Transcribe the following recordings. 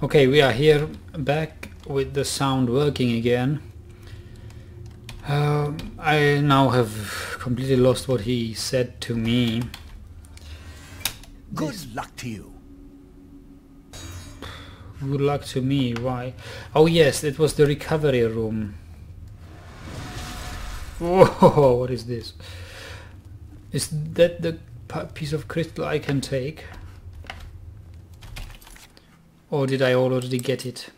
Okay, we are here back with the sound working again. I now have completely lost what he said to me. Good luck to you. Good luck to me, why? Oh yes, it was the recovery room. Whoa, what is this? Is that the piece of crystal I can take? Or did I already get it?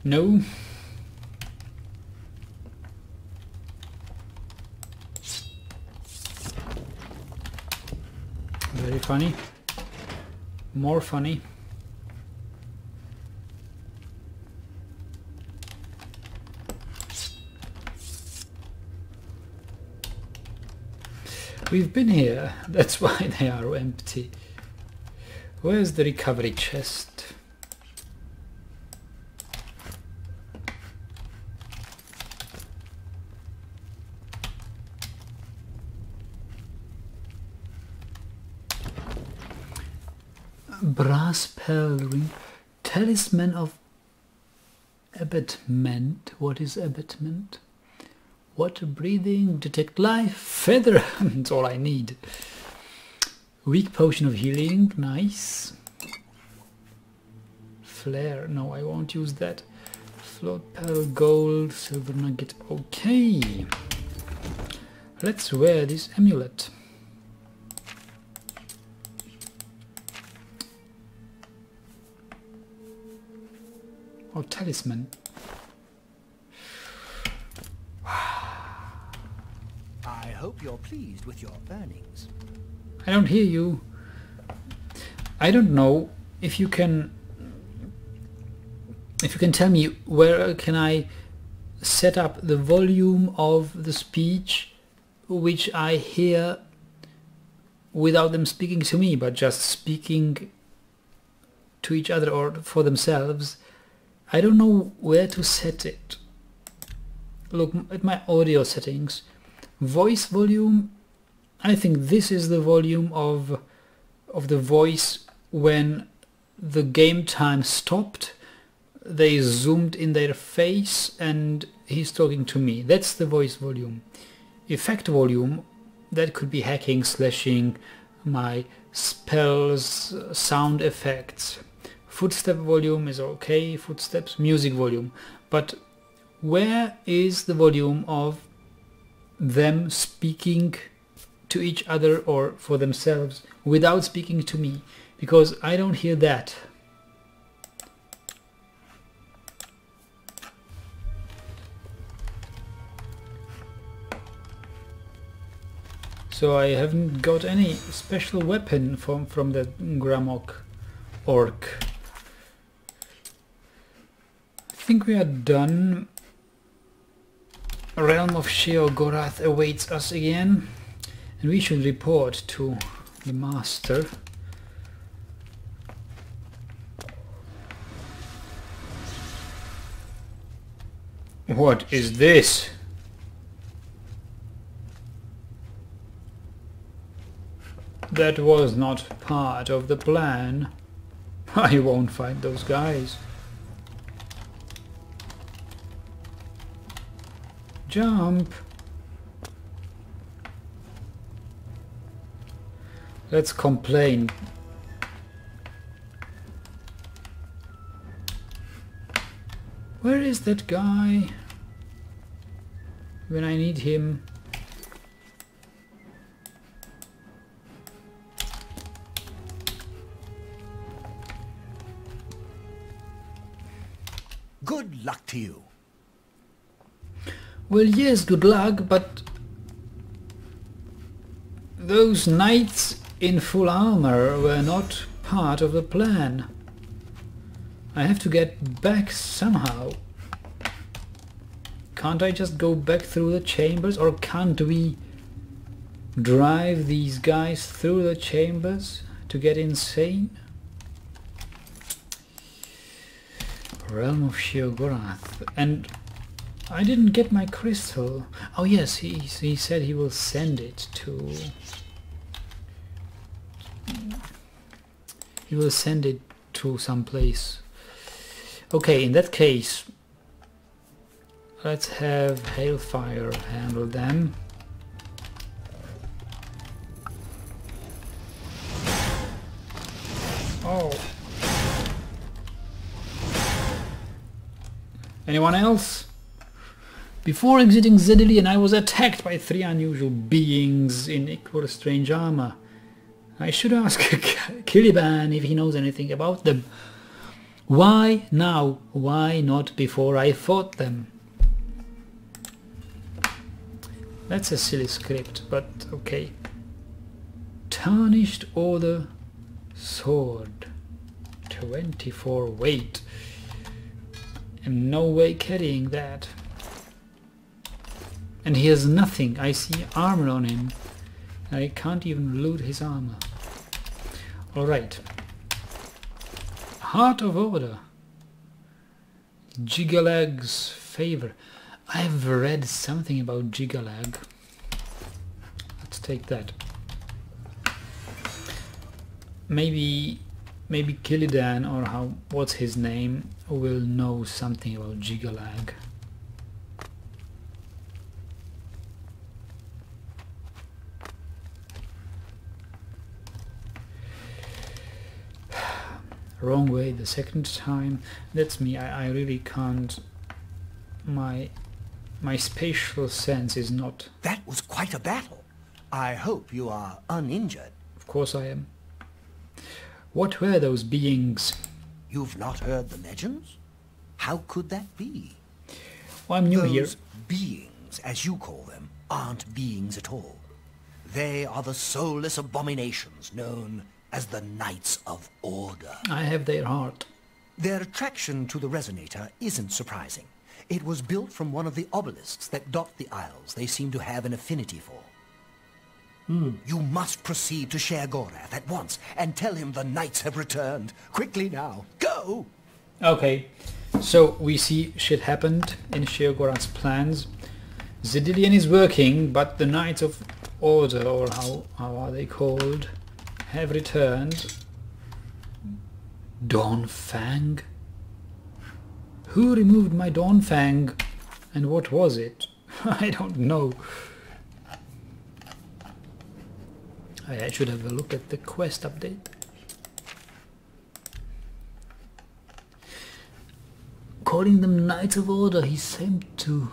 No. Very funny. More funny. We've been here, that's why they are empty. Where's the recovery chest? Brass pearl ring. Talisman of abatement. What is abatement? Water breathing, detect life, feather, that's all I need. Weak potion of healing, nice. Flare, no, I won't use that. Float pearl, gold, silver nugget, okay. Let's wear this amulet. Or talisman. I hope you're pleased with your earnings. I don't hear you. I don't know if you can tell me where can I set up the volume of the speech which I hear without them speaking to me, but just speaking to each other or for themselves. I don't know where to set it. Look at my audio settings. Voice volume, I think this is the volume of the voice when the game time stopped. They zoomed in their face and he's talking to me. That's the voice volume. Effect volume, that could be hacking, slashing, my spells, sound effects. Footstep volume is okay, footsteps, music volume. But where is the volume of them speaking to each other or for themselves without speaking to me? Because I don't hear that. So I haven't got any special weapon from the Gramok orc. I think we are done. Realm of Sheogorath awaits us again, and we should report to the master. What is this? That was not part of the plan. I won't fight those guys. Jump! Let's complain. Where is that guy when I need him? Good luck to you. Well, yes, good luck, but those knights in full armor were not part of the plan. I have to get back somehow. Can't I just go back through the chambers, or can't we drive these guys through the chambers to get insane? Realm of Sheogorath. And I didn't get my crystal. Oh yes, he said he will send it to... He will send it to some place. Okay, in that case, let's have Hailfire handle them. Oh. Anyone else? Before exiting Xedilian, I was attacked by 3 unusual beings in equal strange armor. I should ask Caliban if he knows anything about them. Why now? Why not before I fought them? That's a silly script, but okay. Tarnished Order Sword. 24 weight. I'm no way carrying that. And he has nothing. I see armor on him. I can't even loot his armor. Alright. Heart of Order. Jiggle's favor. I've read something about Jiggle. Let's take that. Maybe Killidan, or what's his name, will know something about Jiggle. Wrong way the second time. That's me. I really can't. My spatial sense is not... That was quite a battle. I hope you are uninjured. Of course I am. What were those beings? You've not heard the legends? How could that be? Well, I'm new here. Those beings, as you call them, aren't beings at all. They are the soulless abominations known as the Knights of Order. I have their heart. Their attraction to the resonator isn't surprising. It was built from one of the obelisks that dot the isles they seem to have an affinity for. You must proceed to Sheogorath at once and tell him the knights have returned. Quickly now, go! Okay, so we see shit happened in Sheogorath's plans. Xedilian is working, but the Knights of Order, or how are they called, have returned. Dawnfang? Who removed my Dawnfang? And what was it? I don't know. I should have a look at the quest update. Calling them Knights of Order, he seemed to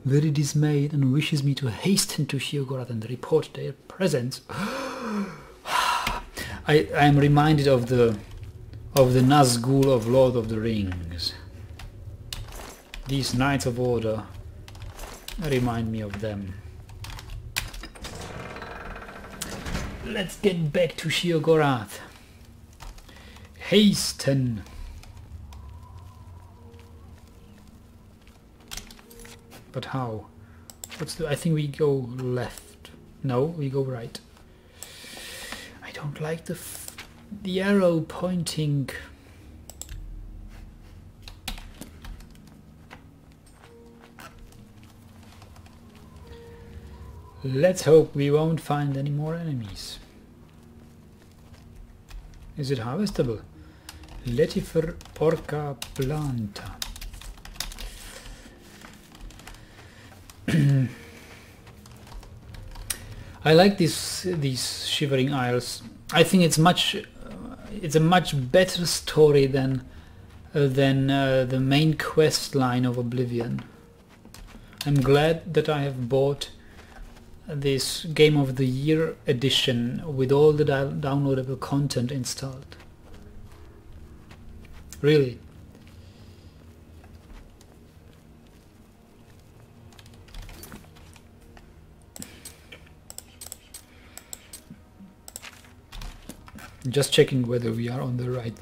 very dismayed and wishes me to hasten to Sheogorath and report their presence. I am reminded of the Nazgul of Lord of the Rings. These Knights of Order remind me of them. Let's get back to Sheogorath. Hasten. But how? I think we go left. No, we go right. I don't like the arrow pointing. Let's hope we won't find any more enemies. Is it harvestable? Letifer porca planta. I like these Shivering Isles. I think it's a much better story than the main quest line of Oblivion. I'm glad that I have bought this Game of the Year edition with all the downloadable content installed. Really. Just checking whether we are on the right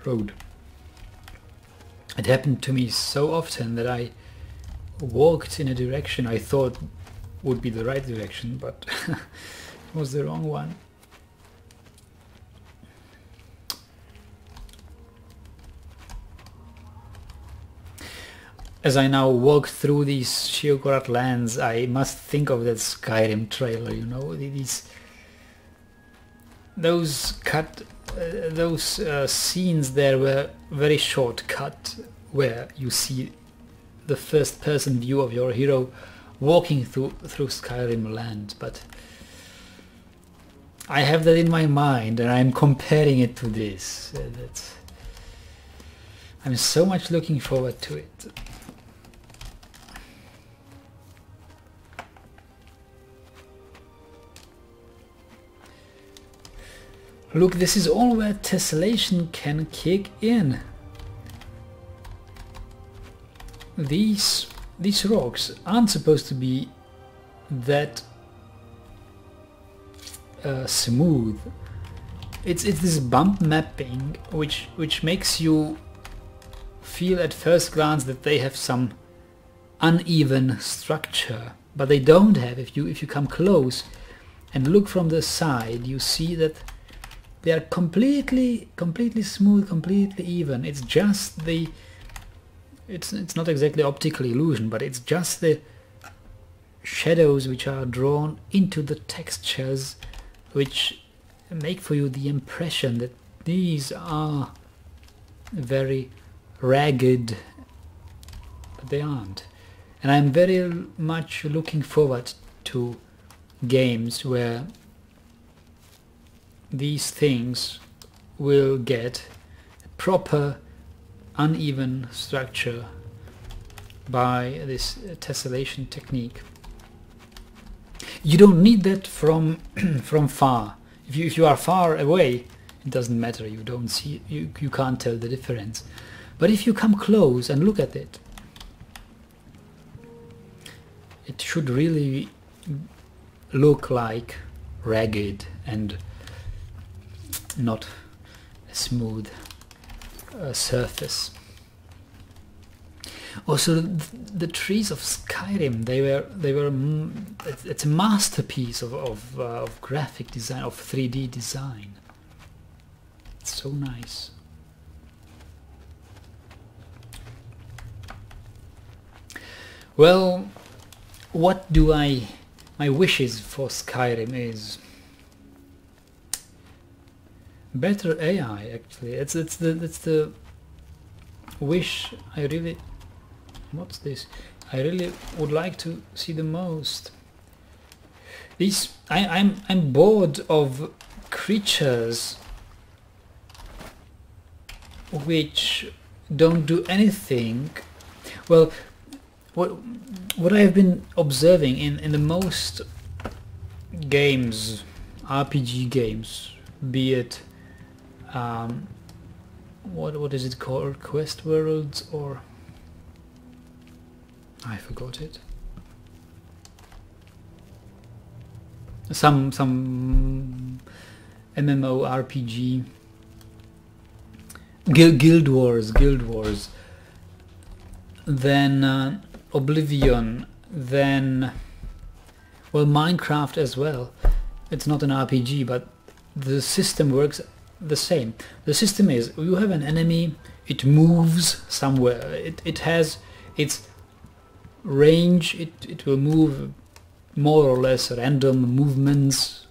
road. It happened to me so often that I walked in a direction I thought would be the right direction, but it was the wrong one. as I now walk through these Sheogorath lands, I must think of that Skyrim trailer, you know, those scenes there were very short cut, where you see the first person view of your hero walking through Skyrim land, but I have that in my mind and I'm comparing it to this. I'm so much looking forward to it. Look, this is all where tessellation can kick in. These rocks aren't supposed to be that smooth. It's this bump mapping which makes you feel at first glance that they have some uneven structure, but they don't have. If you come close and look from the side, you see that they are completely smooth, completely even. It's just it's not exactly optical illusion, but it's just the shadows which are drawn into the textures which make for you the impression that these are very ragged, but they aren't. And I'm very much looking forward to games where these things will get proper uneven structure by this tessellation technique. You don't need that from far. If you are far away, it doesn't matter. You don't see, you can't tell the difference. But if you come close and look at it, it should really look like ragged and not a smooth surface. Also, the trees of Skyrim, they were it's a masterpiece of graphic design, of 3D design. It's so nice. Well, what do my wishes for Skyrim is better AI. Actually, it's the wish I really. What's this? I really would like to see the most. I'm bored of creatures which don't do anything. Well, what I have been observing in the most games, RPG games, be it what is it called, Quest Worlds, or I forgot it. Some MMORPG. Guild Wars. Then Oblivion. Then, well, Minecraft as well. It's not an RPG, but the system works the same. The system is, you have an enemy, it moves somewhere. It has its range, it will move more or less random movements,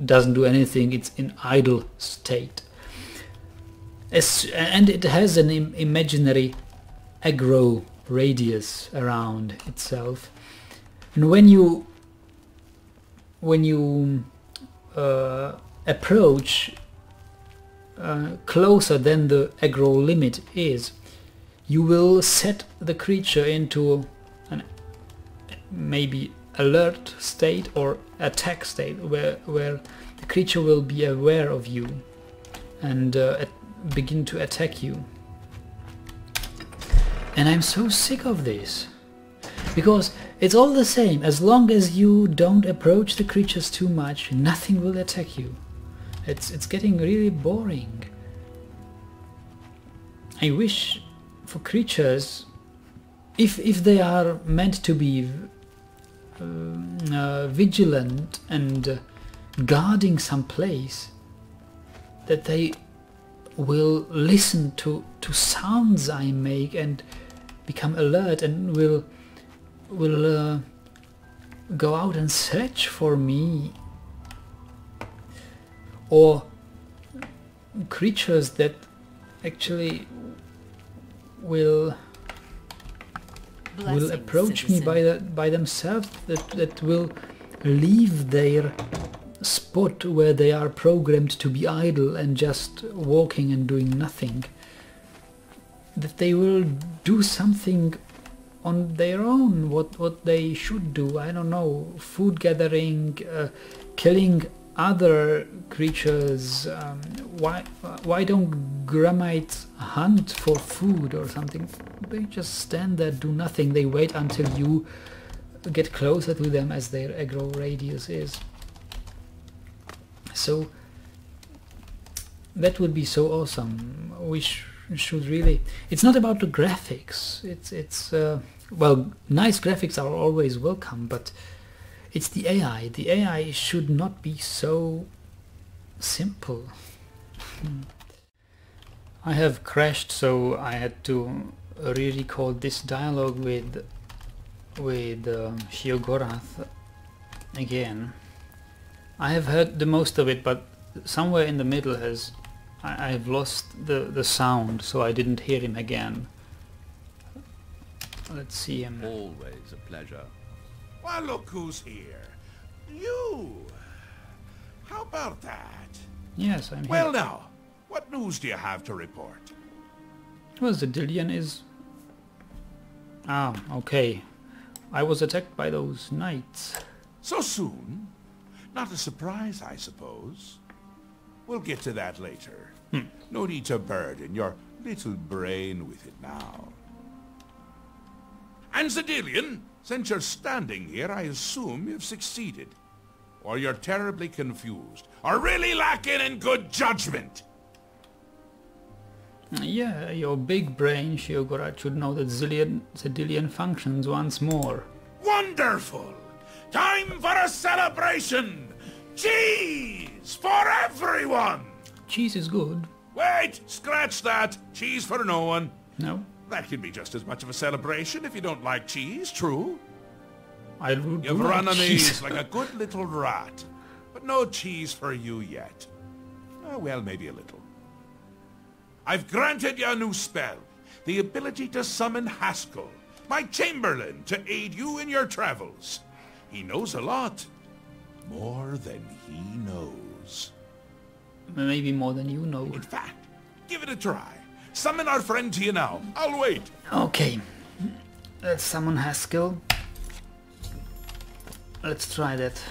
doesn't do anything, it's in idle state. And it has an imaginary aggro radius around itself. And when you approach closer than the aggro limit is, you will set the creature into an maybe alert state or attack state, where the creature will be aware of you and begin to attack you. And I'm so sick of this, because it's all the same. As long as you don't approach the creatures too much, nothing will attack you. It's getting really boring. I wish for creatures, if they are meant to be vigilant and guarding some place, that they will listen to sounds I make and become alert and will go out and search for me, or creatures that actually will approach me by themselves, that will leave their spot where they are programmed to be idle and just walking and doing nothing, that they will do something on their own, what they should do. I don't know, food gathering, killing other creatures. Why don't Gramites hunt for food or something? They just stand there, do nothing. They wait until you get closer to them as their aggro radius is. So that would be so awesome. We should really... It's not about the graphics. It's well, nice graphics are always welcome, but it's the AI. The AI should not be so simple. I have crashed, so I had to re-record this dialogue with Sheogorath again. I have heard the most of it, but somewhere in the middle I've lost the sound, so I didn't hear him again. Let's see him. Always a pleasure. Well, look who's here. You! How about that? Yes, I'm here. Well now, what news do you have to report? Well, Xedilian is... Ah, okay. I was attacked by those knights. So soon? Not a surprise, I suppose. We'll get to that later. No need to burden your little brain with it now. And Xedilian, since you're standing here, I assume you've succeeded. Or you're terribly confused, or really lacking in good judgment. Yeah, your big brain, Sheogorath, should know that Xedilian functions once more. Wonderful! Time for a celebration! Cheese for everyone! Cheese is good. Wait! Scratch that! Cheese for no one. No? That can be just as much of a celebration if you don't like cheese, true? I would You've like run on cheese. these like a good little rat. But no cheese for you yet. Oh, well, maybe a little. I've granted you a new spell. The ability to summon Haskell, my chamberlain, to aid you in your travels. He knows a lot. More than he knows. Maybe more than you know. In fact, give it a try. Summon our friend to you now. I'll wait. Okay. Let's summon Haskell. Let's try that.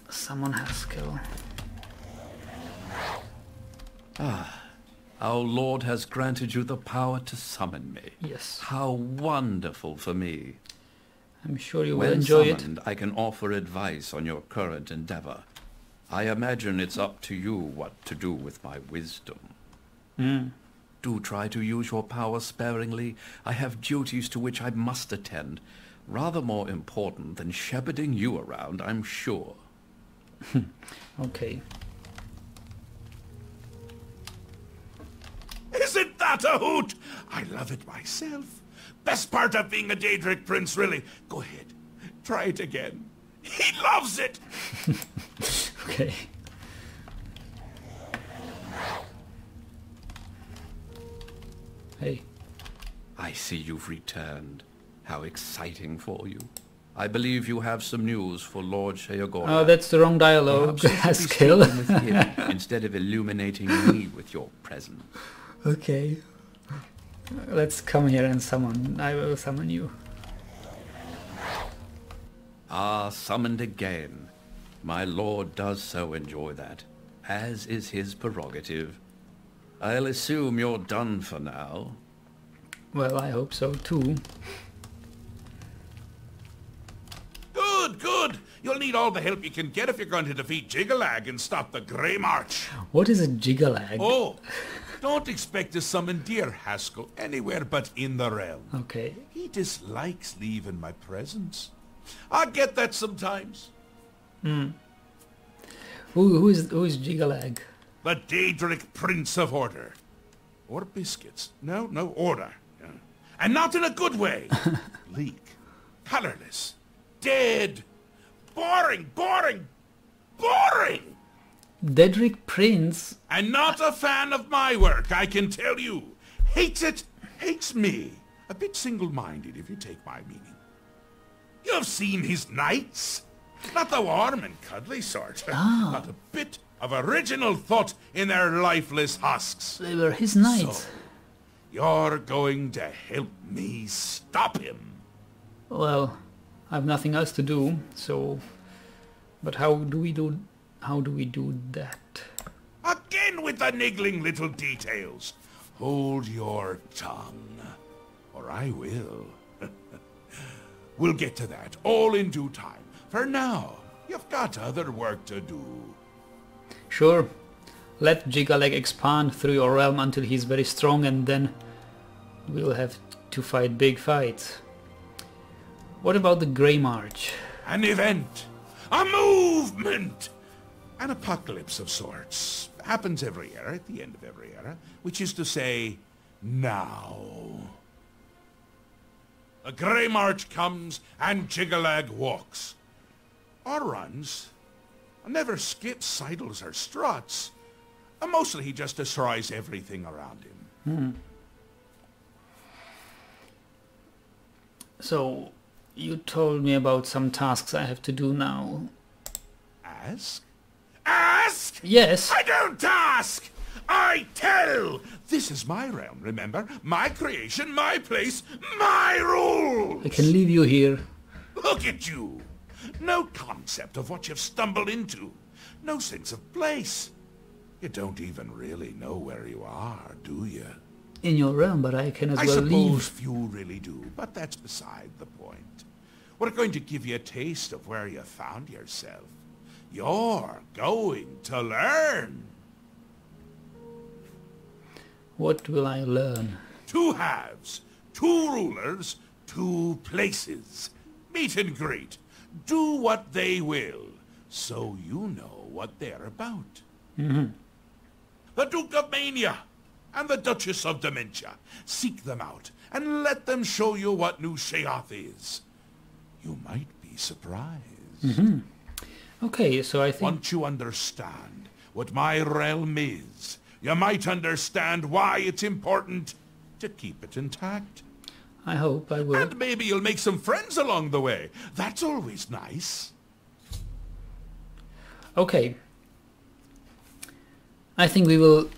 Summon Haskell. Our Lord has granted you the power to summon me. Yes. How wonderful for me. I'm sure you will When enjoy summoned, I can offer advice on your current endeavor. I imagine it's up to you what to do with my wisdom. Do try to use your power sparingly. I have duties to which I must attend. Rather more important than shepherding you around, I'm sure. Okay. Isn't that a hoot? I love it myself. Best part of being a Daedric Prince, really. Go ahead. Try it again. He loves it! Okay. Hey. I see you've returned. How exciting for you. I believe you have some news for Lord Sheogorath. Oh, that's the wrong dialogue. Perhaps you should be Haskell. speaking with him instead of illuminating me with your presence. Okay. Let's come here and summon. I will summon you. Ah, summoned again. My lord does so enjoy that, as is his prerogative. I'll assume you're done for now. Well, I hope so too. Good, good. You'll need all the help you can get if you're going to defeat Jiggle and stop the Grey March. What is a Jiggle? Oh, don't expect to summon dear Haskell anywhere but in the realm. Okay. He dislikes leaving my presence. I get that sometimes. Who is Jiggle? the Daedric Prince of Order. Or biscuits. No, order. Yeah. And not in a good way. Bleak. Colorless. Dead. Boring. Daedric Prince? And not a fan of my work, I can tell you. Hates it, hates me. A bit single-minded, if you take my meaning. You've seen his knights. Not the warm and cuddly sort. Not a bit of original thought in their lifeless husks. They were his knights. So, you're going to help me stop him. Well, I have nothing else to do, so... But how do we do that? Again with the niggling little details. Hold your tongue, or I will. We'll get to that, all in due time. For now, you've got other work to do. Sure. Let Jiggle expand through your realm until he's very strong, and then we'll have to fight big fights. What about the Grey March? An event. A movement. An apocalypse of sorts. Happens every era, at the end of every era. Which is to say, now. A Grey March comes and Jiggle walks. Or runs. Never skips, sidles, or struts. Mostly he just destroys everything around him. So, you told me about some tasks I have to do now. Ask? Ask? Yes. I don't ask! I tell! This is my realm, remember? My creation, my place, my rules! I can leave you here. Look at you! No concept of what you've stumbled into. No sense of place. You don't even really know where you are, do you? In your realm, but I can as I well suppose leave. few really do, but that's beside the point. We're going to give you a taste of where you found yourself. You're going to learn. What will I learn? 2 halves, 2 rulers, 2 places. Meet and greet. Do what they will, so you know what they're about. The Duke of Mania and the Duchess of Dementia. Seek them out and let them show you what New Sheogorath is. You might be surprised. Okay, so I think... Once you understand what my realm is, you might understand why it's important to keep it intact. I hope I will. And maybe you'll make some friends along the way. That's always nice. Okay. I think we will...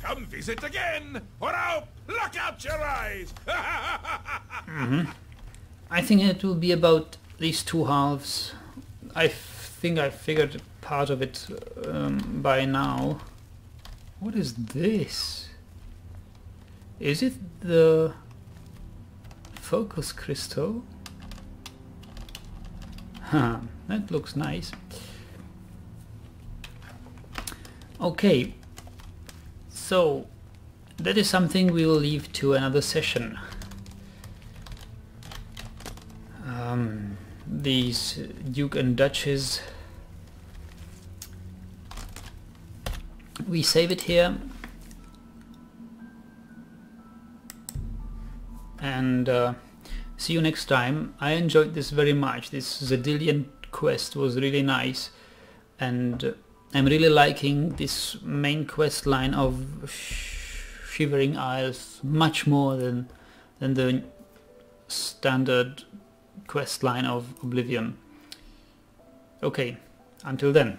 Come visit again, or I'll pluck out your eyes. I think it will be about these 2 halves. I think I figured part of it by now. What is this? Is it the focus crystal? Huh, that looks nice. Okay, so that is something we will leave to another session. These Duke and Duchess. We save it here. And see you next time. I enjoyed this very much. This Xedilian quest was really nice. And I'm really liking this main quest line of Shivering Isles much more than the standard quest line of Oblivion. Okay, until then.